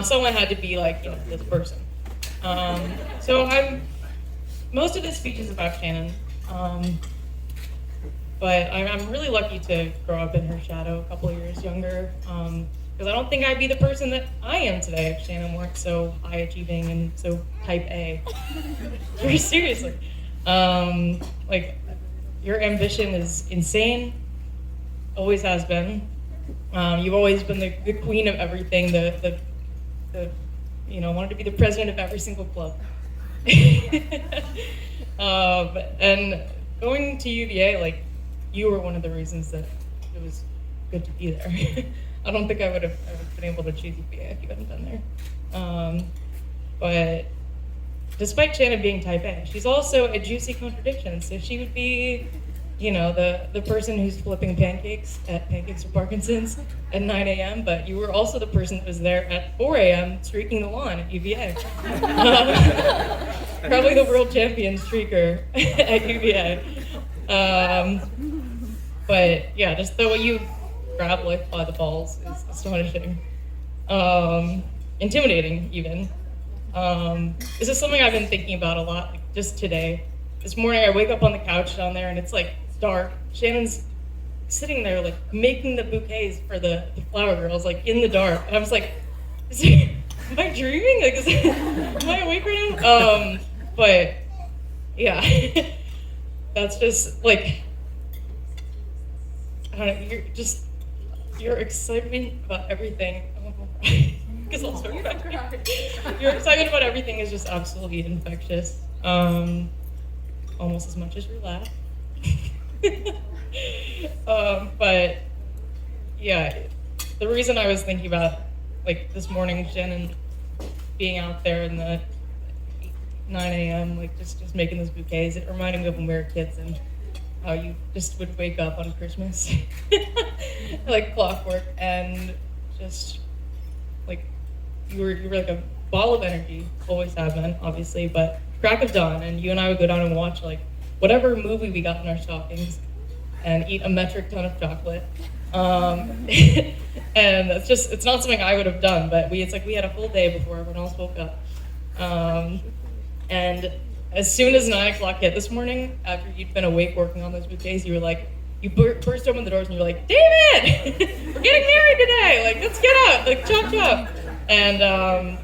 Someone had to be like, this person. So most of this speech is about Shannon. But I'm really lucky to grow up in her shadow, a couple of years younger. Because I don't think I'd be the person that I am today if Shannon weren't so high achieving and so type A. Very seriously. Like, your ambition is insane, always has been. You've always been the queen of everything, wanted to be the president of every single club. And going to UVA, like, you were one of the reasons that it was good to be there. I don't think I would have been able to choose UVA if you hadn't been there. But despite Shannon being type A, she's also a juicy contradiction. So she would be, the person who's flipping pancakes at Pancakes for Parkinson's at 9 a.m., but you were also the person that was there at 4 a.m. streaking the lawn at UVA. Probably the world champion streaker at UVA. But yeah, just the way you grab life by the balls is astonishing. Intimidating, even. This is something I've been thinking about a lot, like just today. This morning I wake up on the couch down there and it's like dark. Shannon's sitting there like making the bouquets for the flower girls, like in the dark. And I was like, am I dreaming? Like, am I awake right now? But yeah, that's just like, I don't know, your excitement about everything. Because I'll start crying. Your excitement about everything is just absolutely infectious. Almost as much as your laugh. But yeah, the reason I was thinking about, like, this morning, Shannon being out there in the 9 a.m., like, just making those bouquets, it reminded me of when we were kids and how you just would wake up on Christmas, like clockwork, and just, like, you were like a ball of energy, always have been, obviously, but crack of dawn, and you and I would go down and watch, like, whatever movie we got in our stockings and eat a metric ton of chocolate. And it's not something I would have done, but we had a full day before everyone else woke up. And as soon as 9 o'clock hit this morning, after you'd been awake working on those bouquets, you were like, you burst open the doors and you were like, David, we're getting married today. Like, let's get out, like, chop chop. And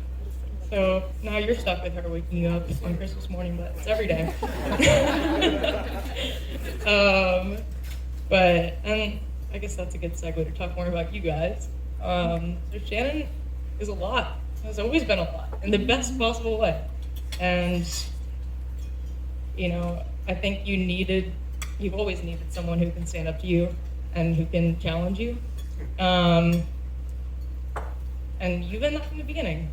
so now you're stuck with her waking you up on Christmas morning, but it's every day. And I guess that's a good segue to talk more about you guys. So Shannon is a lot, has always been a lot, in the best possible way. And, I think you've always needed someone who can stand up to you and who can challenge you. And you've been that from the beginning,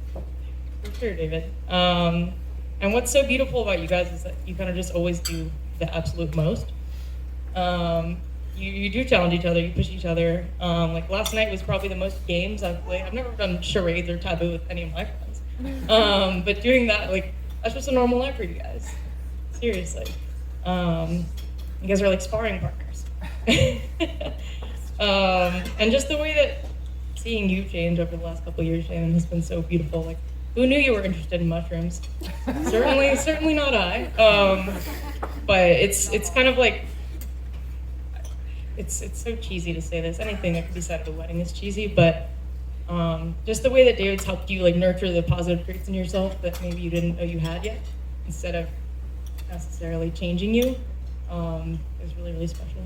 for sure, David. And what's so beautiful about you guys is that you kind of just always do the absolute most. You do challenge each other, you push each other. Like last night was probably the most games I've played. I've never done charades or taboo with any of my friends. But doing that, like, that's just a normal life for you guys. Seriously. You guys are like sparring partners. And just the way that seeing you change over the last couple of years, Shannon, has been so beautiful. Like, who knew you were interested in mushrooms? Certainly not I. But it's kind of like, it's so cheesy to say this. Anything that could be said at a wedding is cheesy, but just the way that David's helped you, like, nurture the positive traits in yourself that maybe you didn't know you had yet, instead of necessarily changing you, is really, really special.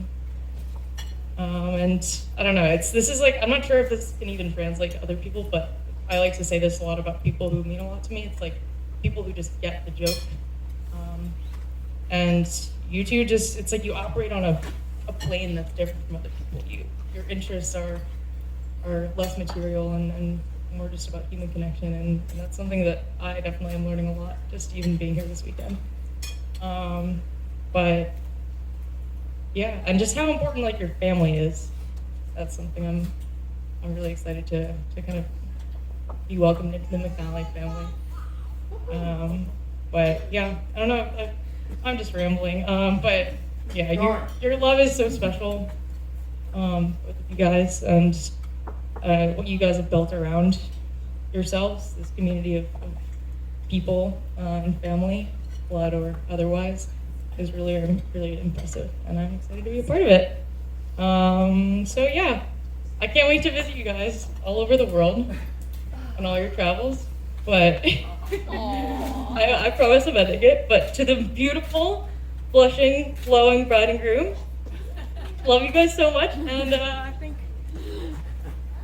And I don't know, this is like, I'm not sure if this can even translate to other people, but I like to say this a lot about people who mean a lot to me. It's like people who just get the joke. And you two it's like you operate on a plane that's different from other people. Your interests are less material and more just about human connection, and that's something that I definitely am learning a lot, just even being here this weekend. But yeah, and just how important, like, your family is. That's something I'm really excited to kind of be welcomed into the McNally family. But yeah, I don't know, I'm just rambling. But yeah, your love is so special, both of you guys, and what you guys have built around yourselves, this community of people and family, blood or otherwise, is really, really impressive, and I'm excited to be a part of it. So yeah, I can't wait to visit you guys all over the world on all your travels, but I promise I'm ending it, but to the beautiful, blushing, glowing bride and groom, love you guys so much, and I think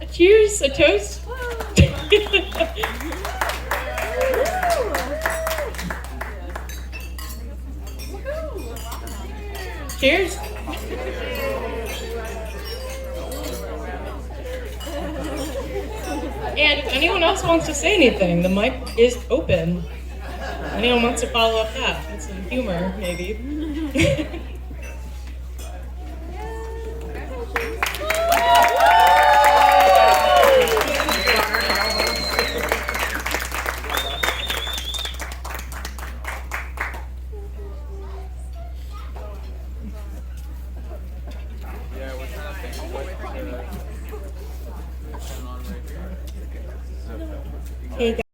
a cheers, a toast. Cheers. And if anyone else wants to say anything, the mic is open. Anyone wants to follow up that with some humor, maybe. Hey guys.